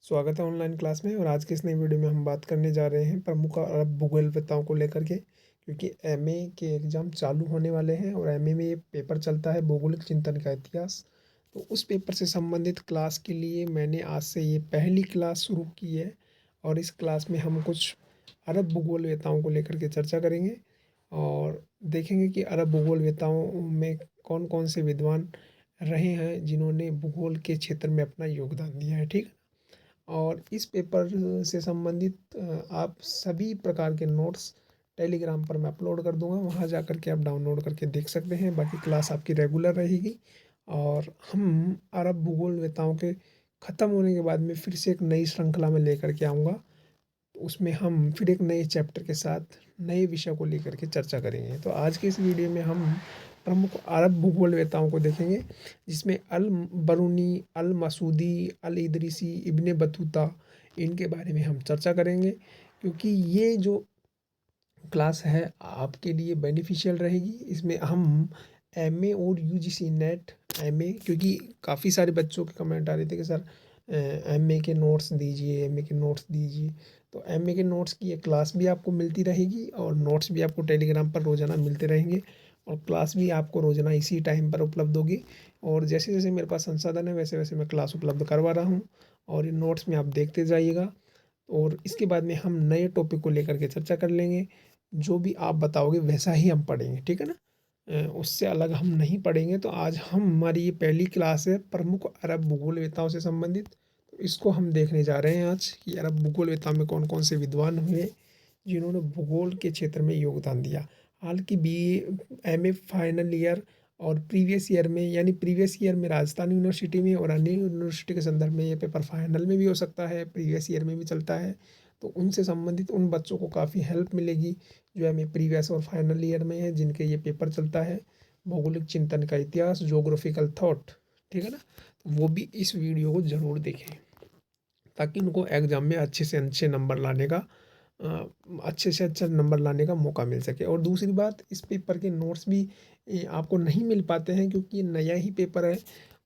स्वागत है online class में। और आज के इस नई वीडियो में हम बात करने जा रहे हैं प्रमुख अरब भूगोलवेत्ताओं को लेकर के, क्योंकि एमए के एग्ज़ाम चालू होने वाले हैं और एमए में ये पेपर चलता है भौगोलिक चिंतन का इतिहास। तो उस पेपर से संबंधित क्लास के लिए मैंने आज से ये पहली क्लास शुरू की है और इस क्लास में हम कुछ अरब भूगोलवेत्ताओं को लेकर के चर्चा करेंगे और देखेंगे कि अरब भूगोलवेत्ताओं में कौन कौन से विद्वान रहे हैं जिन्होंने भूगोल के क्षेत्र में अपना योगदान दिया है। ठीक है। और इस पेपर से संबंधित आप सभी प्रकार के नोट्स टेलीग्राम पर मैं अपलोड कर दूंगा, वहां जा कर के आप डाउनलोड करके देख सकते हैं। बाकी क्लास आपकी रेगुलर रहेगी और हम अरब भूगोलवेत्ताओं के ख़त्म होने के बाद में फिर से एक नई श्रृंखला में लेकर के आऊँगा। उसमें हम फिर एक नए चैप्टर के साथ नए विषय को लेकर के चर्चा करेंगे। तो आज के इस वीडियो में हम प्रमुख अरब भूगोलवेत्ताओं को देखेंगे, जिसमें अल बरूनी, अल मसूदी, अल इदरीसी, इब्ने बतूता, इनके बारे में हम चर्चा करेंगे, क्योंकि ये जो क्लास है आपके लिए बेनिफिशियल रहेगी। इसमें हम एमए और यूजीसी नेट एमए, क्योंकि काफ़ी सारे बच्चों के कमेंट आ रहे थे कि सर एमए के नोट्स दीजिए, एमए के नोट्स दीजिए। तो एमए के नोट्स की एक क्लास भी आपको मिलती रहेगी और नोट्स भी आपको टेलीग्राम पर रोज़ाना मिलते रहेंगे और क्लास भी आपको रोज़ाना इसी टाइम पर उपलब्ध होगी। और जैसे जैसे मेरे पास संसाधन है वैसे वैसे मैं क्लास उपलब्ध करवा रहा हूँ और इन नोट्स में आप देखते जाइएगा। और इसके बाद में हम नए टॉपिक को लेकर के चर्चा कर लेंगे। जो भी आप बताओगे वैसा ही हम पढ़ेंगे, ठीक है ना। उससे अलग हम नहीं पढ़ेंगे। तो आज हमारी ये पहली क्लास है प्रमुख अरब भूगोलवेत्ताओं से संबंधित। तो इसको हम देखने जा रहे हैं आज कि अरब भूगोलवेत्ता में कौन कौन से विद्वान हुए जिन्होंने भूगोल के क्षेत्र में योगदान दिया। हाल की एमए फाइनल ईयर और प्रीवियस ईयर में, यानी प्रीवियस ईयर में राजस्थान यूनिवर्सिटी में और अन्य यूनिवर्सिटी के संदर्भ में ये पेपर फाइनल में भी हो सकता है, प्रीवियस ईयर में भी चलता है। तो उनसे संबंधित उन बच्चों को काफ़ी हेल्प मिलेगी जो एमए प्रीवियस और फाइनल ईयर में है, जिनके ये पेपर चलता है भौगोलिक चिंतन का इतिहास, जोग्राफिकल थॉट। ठीक है ना। तो वो भी इस वीडियो को ज़रूर देखें ताकि उनको एग्ज़ाम में अच्छे से अच्छे नंबर लाने का अच्छे से अच्छा नंबर लाने का मौका मिल सके। और दूसरी बात, इस पेपर के नोट्स भी आपको नहीं मिल पाते हैं क्योंकि ये नया ही पेपर है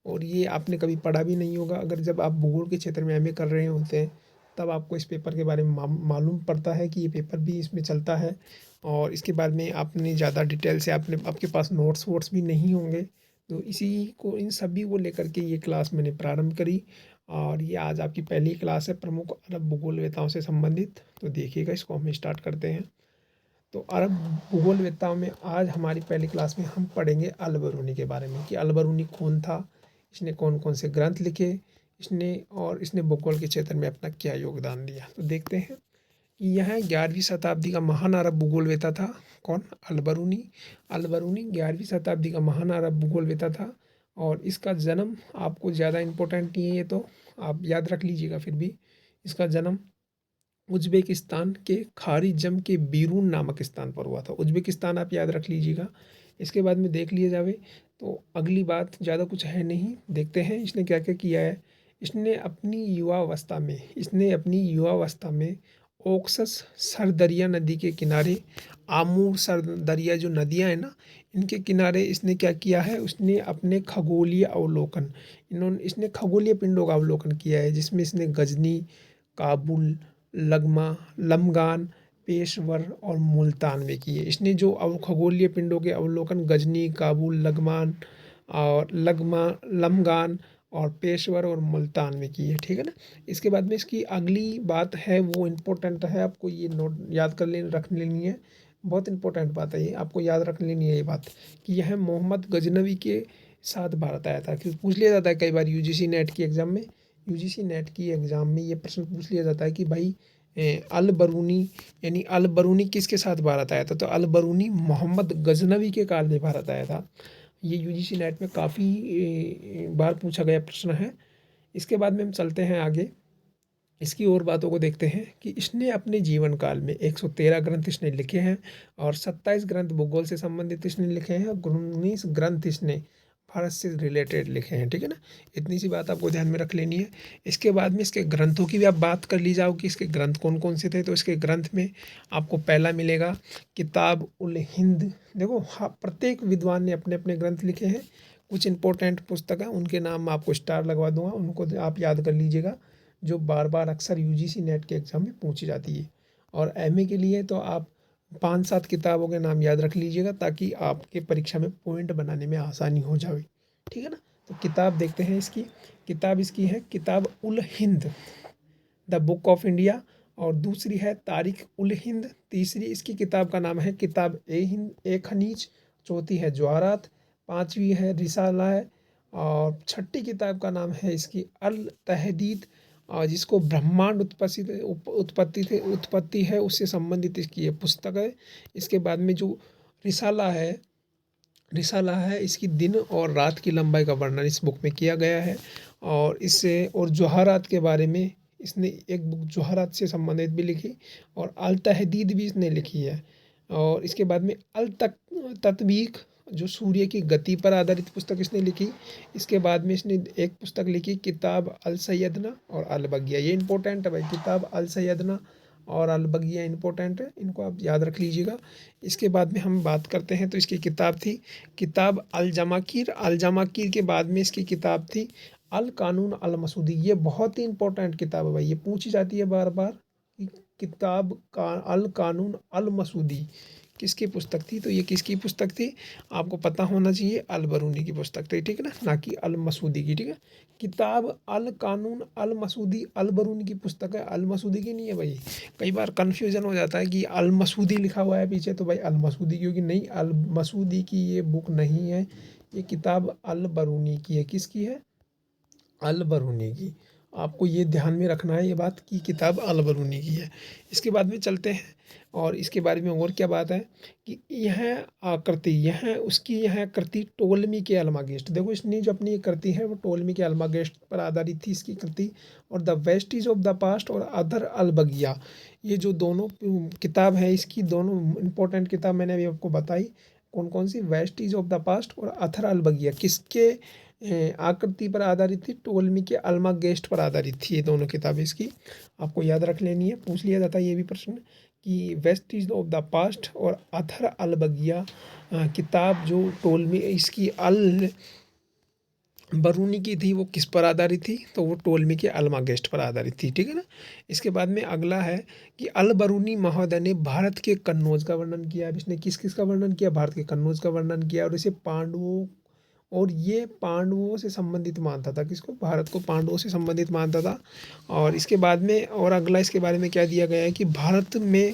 और ये आपने कभी पढ़ा भी नहीं होगा। अगर जब आप भूगोल के क्षेत्र में एमए कर रहे होते हैं तब आपको इस पेपर के बारे में मालूम पड़ता है कि ये पेपर भी इसमें चलता है। और इसके बाद में आपने ज़्यादा डिटेल से आपके पास नोट्स वोट्स भी नहीं होंगे। तो इसी को, इन सभी को लेकर के ये क्लास मैंने प्रारंभ करी और ये आज आपकी पहली क्लास है प्रमुख अरब भूगोलवेत्ताओं से संबंधित। तो देखिएगा, इसको हम स्टार्ट करते हैं। तो अरब भूगोलवेत्ताओं में आज हमारी पहली क्लास में हम पढ़ेंगे अल बरूनी के बारे में कि अल बरूनी कौन था, इसने कौन कौन से ग्रंथ लिखे, इसने भूगोल के क्षेत्र में अपना क्या योगदान दिया। तो देखते हैं कि यह 11वीं शताब्दी का महान अरब भूगोलवेत्ता था। कौन? अल बरूनी। अल बरूनी 11वीं शताब्दी का महान अरब भूगोलवेत्ता था और इसका जन्म आपको ज़्यादा इम्पोर्टेंट नहीं है, ये तो आप याद रख लीजिएगा। फिर भी इसका जन्म उज़्बेकिस्तान के खारिजम के बीरून नामक स्थान पर हुआ था। उज़्बेकिस्तान आप याद रख लीजिएगा। इसके बाद में देख लिया जावे तो अगली बात ज़्यादा कुछ है नहीं। देखते हैं इसने क्या क्या किया है। इसने अपनी युवावस्था में ओक्सस सरदरिया नदी के किनारे, आमूर सरदरिया जो नदियाँ हैं ना, इनके किनारे इसने क्या किया है, उसने अपने खगोलीय अवलोकन, इसने खगोलीय पिंडों का अवलोकन किया है, जिसमें इसने गजनी, काबुल, लगमा, लमगान, पेशवर और मुल्तान में किए। इसने जो खगोलीय पिंडों के अवलोकन गजनी, काबुल, लमगान और पेशवर और मुल्तान में किए। ठीक है ना। इसके बाद में इसकी अगली बात है वो इम्पोर्टेंट है, आपको ये नोट याद रख लेनी है। बहुत इंपॉर्टेंट बात है ये, आपको याद रख लेनी है ये बात कि यह मोहम्मद गजनवी के साथ भारत आया था। क्योंकि पूछ लिया जाता है कई बार यूजीसी नेट की एग्ज़ाम में, ये प्रश्न पूछ लिया जाता है कि भाई अल बरूनी, यानी अल बरूनी किसके साथ भारत आया था। तो अल बरूनी मोहम्मद गजनवी के काल में भारत आया था। ये यूजीसी नेट में काफ़ी बार पूछा गया प्रश्न है। इसके बाद में हम चलते हैं आगे, इसकी और बातों को देखते हैं कि इसने अपने जीवन काल में 113 ग्रंथ इसने लिखे हैं और 27 ग्रंथ भूगोल से संबंधित इसने लिखे हैं और 19 ग्रंथ इसने भारत से रिलेटेड लिखे हैं। ठीक है ना। इतनी सी बात आपको ध्यान में रख लेनी है। इसके बाद में इसके ग्रंथों की भी आप बात कर ली जाओ कि इसके ग्रंथ कौन कौन से थे। तो इसके ग्रंथ में आपको पहला मिलेगा किताब उल हिंद। देखो, हाँ, प्रत्येक विद्वान ने अपने अपने ग्रंथ लिखे हैं। कुछ इंपॉर्टेंट पुस्तक हैं, उनके नाम मैं आपको स्टार लगवा दूंगा, उनको आप याद कर लीजिएगा। जो बार बार अक्सर यूजीसी नेट के एग्ज़ाम में पूछी जाती है। और एमए के लिए तो आप 5-7 किताबों के नाम याद रख लीजिएगा ताकि आपके परीक्षा में पॉइंट बनाने में आसानी हो जाए, ठीक है ना। तो किताब देखते हैं इसकी। किताब इसकी है Kitab ul Hind the book of India, और दूसरी है तारीख उल हिंद। तीसरी इसकी किताब का नाम है किताब ए हिंद ए खनीज। चौथी है जवाहरात। पांचवी है रिसाला है। और छठी किताब का नाम है इसकी अल तहदीद, और जिसको ब्रह्मांड उत्पत्ति है उससे संबंधित इसकी ये पुस्तक है। इसके बाद में जो रिसाला है, रिसाला है इसकी दिन और रात की लंबाई का वर्णन इस बुक में किया गया है। और इससे और जोहारात के बारे में इसने एक बुक जोहारात से संबंधित भी लिखी, और अल तहदीद भी इसने लिखी है। और इसके बाद में अल तक तत्वीक जो सूर्य की गति पर आधारित पुस्तक इसने लिखी। इसके बाद में इसने एक पुस्तक लिखी किताब अल सैयदना और अल बगिया। ये इंपॉर्टेंट है भाई, किताब अल सैयदना और अल बगिया इंपॉर्टेंट है, इनको आप याद रख लीजिएगा। इसके बाद में हम बात करते हैं तो इसकी किताब थी किताब अल जमाकीर। अल जमाकीर के बाद में इसकी किताब थी अल कानून अल मसूदी। ये बहुत ही इंपॉर्टेंट किताब है भाई, ये पूछी जाती है बार बार कि किताब का अल कानून अल मसूदी किसकी पुस्तक थी। तो ये किसकी पुस्तक थी आपको पता होना चाहिए, अल बरूनी की पुस्तक थी, ठीक है ना, ना कि अल मसूदी की, ठीक है। किताब अल कानून अल मसूदी अल बरूनी की पुस्तक है, अल मसूदी की नहीं है भाई। कई बार कन्फ्यूजन हो जाता है कि अल मसूदी लिखा हुआ है पीछे, तो भाई अल मसूदी क्योंकि नहीं, अल मसूदी की ये बुक नहीं है, ये किताब अल बरूनी की है। किसकी है? अल बरूनी की। आपको ये ध्यान में रखना है ये बात कि किताब अल बरूनी की है। इसके बाद में चलते हैं और इसके बारे में और क्या बात है कि यह आकृति यह उसकी यह कृति टोलमी के अल्मागेस्ट। देखो इसने जो अपनी ये कृति है वो टोलमी के अल्मागेस्ट पर आधारित थी इसकी कृति। और the Vestige of the past और अदर अल बगिया, ये जो दोनों किताब है इसकी दोनों इंपॉर्टेंट किताब मैंने अभी आपको बताई। कौन कौन सी? वेस्टीज ऑफ द पास्ट और अथर अल बगिया। किसके आकृति पर आधारित थी? टोलमी के अल्मागेस्ट पर आधारित थी ये दोनों किताबें इसकी। आपको याद रख लेनी है, पूछ लिया जाता है ये भी प्रश्न कि वेस्टीज ऑफ द पास्ट और अथर अल बगिया किताब जो टोलमी इसकी अल बरूनी की थी वो किस पर आधारित थी? तो वो टोलमी के अल्मागेस्ट पर आधारित थी, ठीक है ना। इसके बाद में अगला है कि अल बरूनी महोदय ने भारत के कन्नौज का वर्णन किया। अब इसने किस किस का वर्णन किया? भारत के कन्नौज का वर्णन किया। और इसे पांडवों और ये पांडवों से संबंधित मानता था। किसको? भारत को पांडवों से संबंधित मानता था। और इसके बाद में और अगला इसके बारे में क्या दिया गया है कि भारत में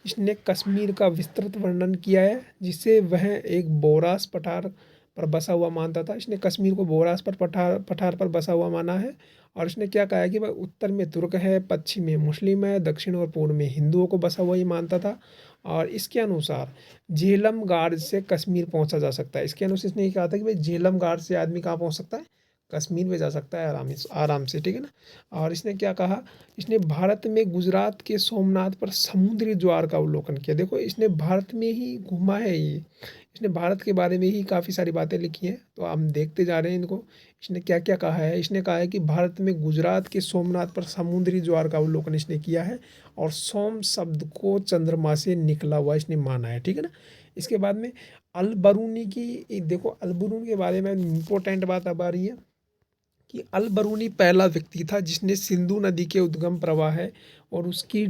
इसने कश्मीर का विस्तृत वर्णन किया है, जिसे वह एक बोरास पठार पर बसा हुआ मानता था। इसने कश्मीर को बोरास पर पठार पर बसा हुआ माना है। और इसने क्या कहा है कि वह उत्तर में तुर्क है, पश्चिम में मुस्लिम है, दक्षिण और पूर्व में हिंदुओं को बसा हुआ ही मानता था। और इसके अनुसार झेलम गाड़ से कश्मीर पहुंचा जा सकता है। इसके अनुसार इसने ये कहा था कि भाई झेलम गाड़ से आदमी कहाँ पहुंच सकता है? कश्मीर में जा सकता है आराम से, ठीक है ना। और इसने क्या कहा? इसने भारत में गुजरात के सोमनाथ पर समुद्री ज्वार का अवलोकन किया। देखो इसने भारत में ही घूमा है ये, इसने भारत के बारे में ही काफ़ी सारी बातें लिखी हैं, तो हम देखते जा रहे हैं इनको। इसने क्या क्या कहा है? इसने कहा है कि भारत में गुजरात के सोमनाथ पर समुद्री ज्वार का अवलोकन इसने किया है, और सोम शब्द को चंद्रमा से निकला हुआ इसने माना है, ठीक है ना। इसके बाद में अल बरूनी की, देखो अल बरूनी के बारे में इम्पोर्टेंट बात अब आ रही है कि अल बरूनी पहला व्यक्ति था जिसने सिंधु नदी के उद्गम प्रवाह है और उसकी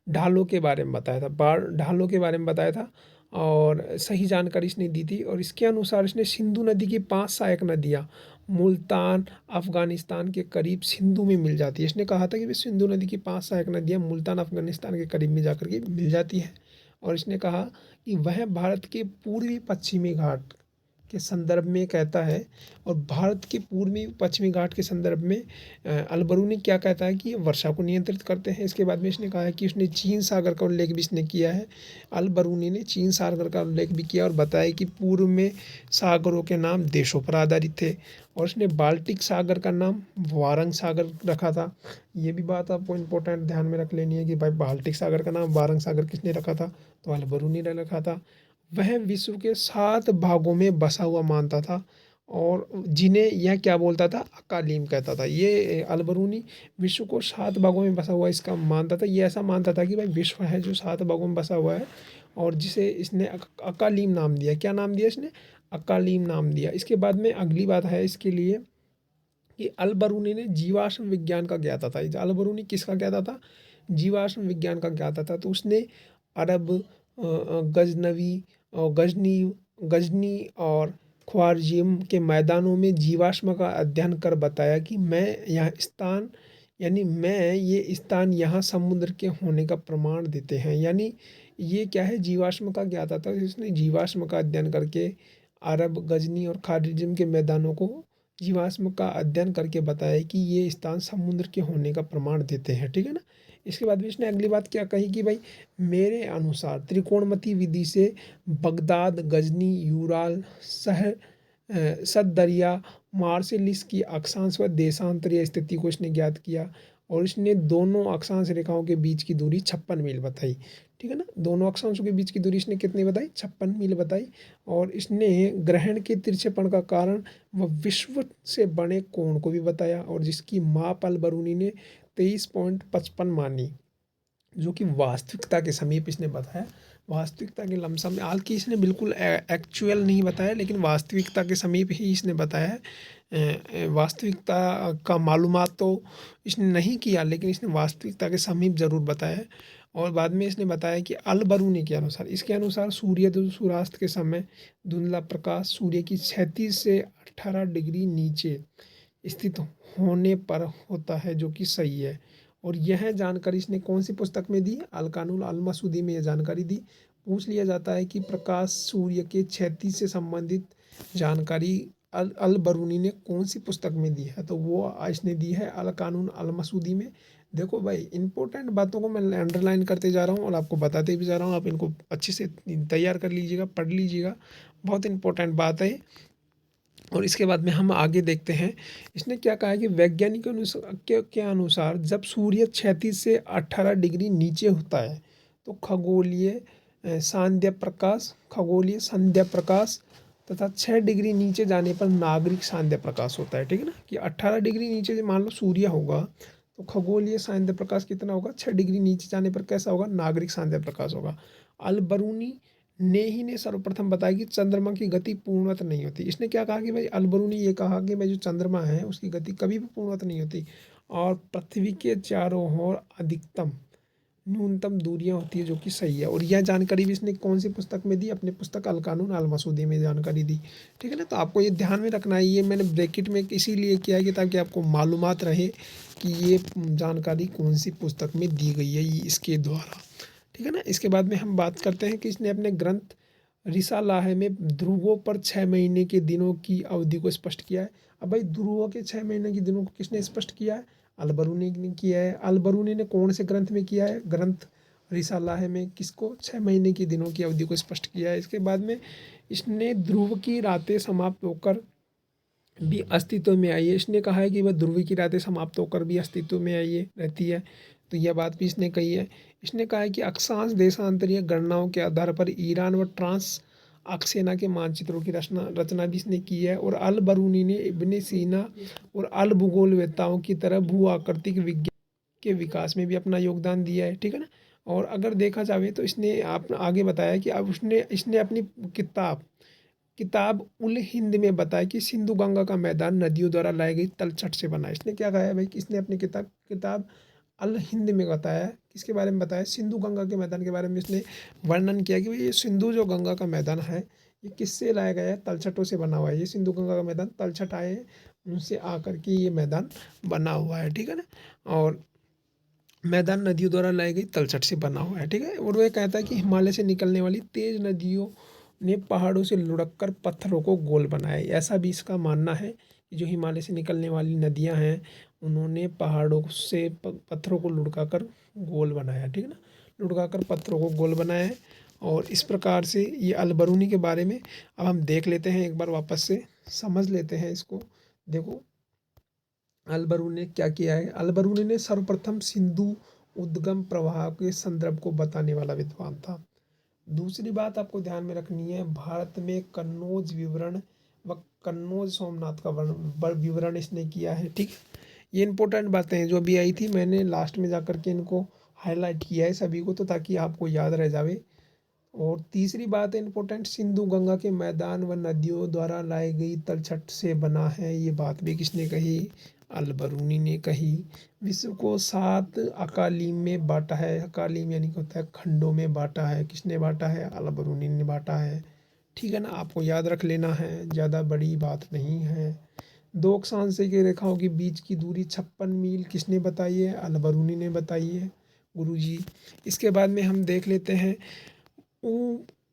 ढालों के बारे में बताया था, ढालों के बारे में बताया था, और सही जानकारी इसने दी थी। और इसके अनुसार इसने सिंधु नदी की 5 सहायक नदियाँ मुल्तान अफ़गानिस्तान के करीब सिंधु में मिल जाती है। इसने कहा था कि वे सिंधु नदी की 5 सहायक नदियाँ मुल्तान अफ़गानिस्तान के करीब में जाकर के मिल जाती हैं। और इसने कहा कि वह भारत के पूर्वी पश्चिमी घाट के संदर्भ में कहता है, और भारत के पूर्वी पश्चिमी घाट के संदर्भ में अल बरूनी क्या कहता है कि ये वर्षा को नियंत्रित करते हैं। इसके बाद में इसने कहा है कि उसने चीन सागर का उल्लेख भी इसने किया है। अल बरूनी ने चीन सागर का उल्लेख भी किया और बताया कि पूर्व में सागरों के नाम देशों पर आधारित थे। और उसने बाल्टिक सागर का नाम वारंग सागर रखा था। ये भी बात आपको इम्पोर्टेंट ध्यान में रख लेनी है कि भाई बाल्टिक सागर का नाम वारंग सागर किसने रखा था? तो अल बरूनी ने रखा था। वह विश्व के 7 भागों में बसा हुआ मानता था, और जिन्हें यह क्या बोलता था? अकालीम कहता था। ये अल बरूनी विश्व को 7 भागों में बसा हुआ इसका मानता था। ये ऐसा मानता था कि भाई विश्व है जो 7 भागों में बसा हुआ है, और जिसे इसने अकालीम नाम दिया। क्या नाम दिया इसने? अकालीम नाम दिया। इसके बाद में अगली बात है इसके लिए कि अल बरूनी ने जीवाश्म विज्ञान का ज्ञाता था। अल बरूनी किसका ज्ञाता था? जीवाश्म विज्ञान का ज्ञाता था। तो उसने अरब, गजनवी और गजनी और ख्वारिज़म के मैदानों में जीवाश्म का अध्ययन कर बताया कि मैं ये स्थान यहाँ समुद्र के होने का प्रमाण देते हैं। यानी ये क्या है, जीवाश्म का ज्ञाता था। इसने जीवाश्म का अध्ययन करके अरब, गजनी और ख्वारिज़म के मैदानों को जीवाश्म का अध्ययन करके बताया कि ये स्थान समुद्र के होने का प्रमाण देते हैं। ठीक है ना। इसके बाद में इसने अगली बात क्या कही कि भाई मेरे अनुसार त्रिकोणमिति विधि से बगदाद, गजनी, यूराल, सद दरिया, मार्सेलिस की अक्षांश व देशांतरीय स्थिति को इसने ज्ञात किया और इसने दोनों अक्षांश रेखाओं के बीच की दूरी 56 मील बताई। ठीक है ना। दोनों अक्षांशों के बीच की दूरी इसने कितनी बताई? 56 मील बताई। और इसने ग्रहण के तिरछेपण का कारण व विश्व से बने कोण को भी बताया और जिसकी माप अल बरूनी ने 23.55 मानी, जो कि वास्तविकता के समीप इसने बताया। वास्तविकता के लमसम, हालांकि इसने बिल्कुल एक्चुअल नहीं बताया, लेकिन वास्तविकता के समीप ही इसने बताया है। वास्तविकता का मालूमात तो इसने नहीं किया, लेकिन इसने वास्तविकता के समीप ज़रूर बताया है। और बाद में इसने बताया कि अल बरूनी के अनुसार, इसके अनुसार सूर्य सूर्यास्त के समय धुंधला प्रकाश सूर्य की 36 से 18 डिग्री नीचे स्थित होने पर होता है, जो कि सही है। और यह जानकारी इसने कौन सी पुस्तक में दी? अल कानून अल मसूदी में यह जानकारी दी। पूछ लिया जाता है कि प्रकाश सूर्य के क्षैतिज से संबंधित जानकारी अल बरूनी ने कौन सी पुस्तक में दी है? तो वो इसने दी है अल कानून अल मसूदी में। देखो भाई, इंपॉर्टेंट बातों को मैं अंडरलाइन करते जा रहा हूँ और आपको बताते भी जा रहा हूँ। आप इनको अच्छे से तैयार कर लीजिएगा, पढ़ लीजिएगा, बहुत इंपॉर्टेंट बात है। और इसके बाद में हम आगे देखते हैं, इसने क्या कहा है कि वैज्ञानिक के अनुसार जब सूर्य 36 से 18 डिग्री नीचे होता है तो खगोलीय संध्या प्रकाश तथा 6 डिग्री नीचे जाने पर नागरिक संध्या प्रकाश होता है। ठीक है ना। कि 18 डिग्री नीचे मान लो सूर्य होगा तो खगोलीय संध्या प्रकाश कितना होगा? 6 डिग्री नीचे जाने पर कैसा होगा? नागरिक संध्या प्रकाश होगा। अल बरूनी ने सर्वप्रथम बताया कि चंद्रमा की गति पूर्णवत नहीं होती। इसने क्या कहा कि भाई, अल बरूनी ये कहा कि भाई जो चंद्रमा है उसकी गति कभी भी पूर्णवत नहीं होती और पृथ्वी के चारों ओर अधिकतम न्यूनतम दूरियां होती है, जो कि सही है। और यह जानकारी भी इसने कौन सी पुस्तक में दी? अपनी पुस्तक अल कानून अल मसूदी में जानकारी दी। ठीक है ना। तो आपको ये ध्यान में रखना है, ये मैंने ब्रैकेट में इसीलिए किया है कि ताकि आपको मालूमात रहे कि ये जानकारी कौन सी पुस्तक में दी गई है इसके द्वारा। ठीक है ना। इसके बाद में हम बात करते हैं कि इसने अपने ग्रंथ रिसालाह में ध्रुवों पर 6 महीने के दिनों की अवधि को स्पष्ट किया है। अब भाई ध्रुवों के 6 महीने के दिनों को किसने स्पष्ट किया है? अल बरूनी ने किया है। अल बरूनी ने कौन से ग्रंथ में किया है? ग्रंथ रिसालाह में। किसको? 6 महीने की दिनों की अवधि को स्पष्ट किया है। इसके बाद में इसने ध्रुव की रातें समाप्त होकर भी अस्तित्व में आई है। इसने कहा है कि वह ध्रुव की रातें समाप्त होकर भी अस्तित्व में आई है, रहती है। तो यह बात भी इसने कही है। इसने कहा है कि अक्षांश देशांतरीय गणनाओं के आधार पर ईरान व ट्रांस अक्सेना के मानचित्रों की रचना भी इसने की है। और अल बरूनी ने इब्ने सीना और अल भूगोलवेत्ताओं की तरह भू आकृतिक विज्ञान के विकास में भी अपना योगदान दिया है। ठीक है ना। और अगर देखा जाए तो इसने आप आगे बताया कि अब इसने अपनी किताब उल हिंद में बताया कि सिंधु गंगा का मैदान नदियों द्वारा लाई गई तलछट से बना है। इसने क्या कहा है भाई कि इसने अपनी किताब अल हिंद में बताया, किसके बारे में बताया? सिंधु गंगा के मैदान के बारे में इसने वर्णन किया कि भाई ये सिंधु जो गंगा का मैदान है ये किससे लाया गया है? तलछटों से बना हुआ है। ये सिंधु गंगा का मैदान तलछट आए हैं उनसे आकर के ये मैदान बना हुआ है। ठीक है ना। और मैदान नदियों द्वारा लाई गई तलछट से बना हुआ है। ठीक है। और वह कहता है कि हिमालय से निकलने वाली तेज नदियों ने पहाड़ों से लुढ़क कर पत्थरों को गोल बनाया है। ऐसा भी इसका मानना है कि जो हिमालय से निकलने वाली नदियां हैं उन्होंने पहाड़ों से पत्थरों को लुढ़का कर गोल बनाया। ठीक है ना। लुढ़का कर पत्थरों को गोल बनाया है। और इस प्रकार से ये अल बरूनी के बारे में अब हम देख लेते हैं, एक बार वापस से समझ लेते हैं इसको। देखो अल बरूनी ने क्या किया है। अल बरूनी ने सर्वप्रथम सिंधु उद्गम प्रवाह के संदर्भ को बताने वाला विद्वान था। दूसरी बात आपको ध्यान में रखनी है, भारत में कन्नौज विवरण व कन्नौज सोमनाथ का विवरण इसने किया है। ठीक है। ये इंपॉर्टेंट बातें हैं जो अभी आई थी, मैंने लास्ट में जाकर के इनको हाईलाइट किया है सभी को, तो ताकि आपको याद रह जावे। और तीसरी बात है इम्पोर्टेंट, सिंधु गंगा के मैदान व नदियों द्वारा लाई गई तलछट से बना है। ये बात भी किसने कही? अल बरूनी ने कही। विश्व को 7 अकालीन में बांटा है। अकालीन यानी कि होता है खंडों में बांटा है। किसने बांटा है? अल बरूनी ने बांटा है। ठीक है ना, आपको याद रख लेना है, ज़्यादा बड़ी बात नहीं है। दो अक्षांश की रेखाओं के बीच की दूरी 56 मील किसने बताई है? अल बरूनी ने बताई है गुरुजी। इसके बाद में हम देख लेते हैं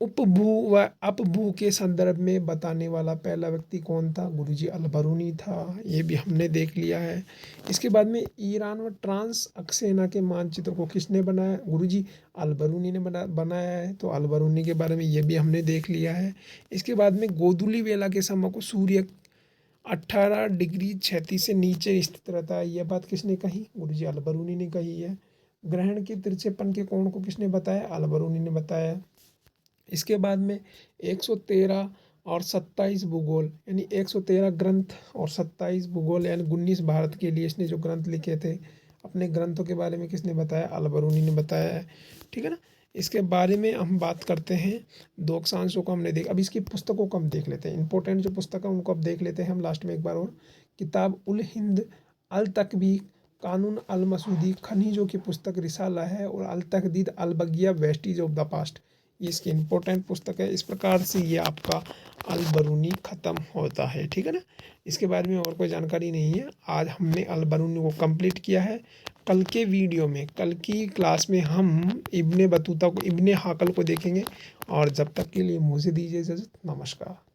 उपभू व अपभू के संदर्भ में बताने वाला पहला व्यक्ति कौन था? गुरुजी अल बरूनी था। ये भी हमने देख लिया है। इसके बाद में ईरान व ट्रांस अक्सेना के मानचित्र को किसने बनाया? गुरुजी अल बरूनी ने बनाया है। तो अल बरूनी के बारे में ये भी हमने देख लिया है। इसके बाद में गोधूली वेला के समय को सूर्य 18 डिग्री 36 से नीचे स्थित रहता है। यह बात किसने कही? गुरुजी अल बरूनी ने कही है। ग्रहण के तिरछेपन के कोण को किसने बताया? अल बरूनी ने बताया। इसके बाद में 113 और 27 भूगोल यानी 113 ग्रंथ और 27 भूगोल यानी 19 भारत के लिए इसने जो ग्रंथ लिखे थे, अपने ग्रंथों के बारे में किसने बताया? अल बरूनी ने बताया है। ठीक है ना, इसके बारे में हम बात करते हैं। दो अक्षांशों को हमने देखा, अब इसकी पुस्तकों को हम देख लेते हैं। इंपॉर्टेंट जो पुस्तक है उनको अब देख लेते हैं हम लास्ट में एक बार और। किताब उल हिंद, अल तकबीर, कानून अल मसूदी, खनिजों की पुस्तक रिसाला है, और अल तकदीद अल बगिया, वेस्टीज ऑफ द पास्ट, ये इसकी इम्पोर्टेंट पुस्तक है। इस प्रकार से ये आपका अल बरूनी ख़त्म होता है। ठीक है ना, इसके बारे में और कोई जानकारी नहीं है। आज हमने अल बरूनी को कंप्लीट किया है। कल के वीडियो में, कल की क्लास में हम इब्ने बतूता को, इब्ने हाकल को देखेंगे। और जब तक के लिए मुझे दीजिए इजाज़त। नमस्कार।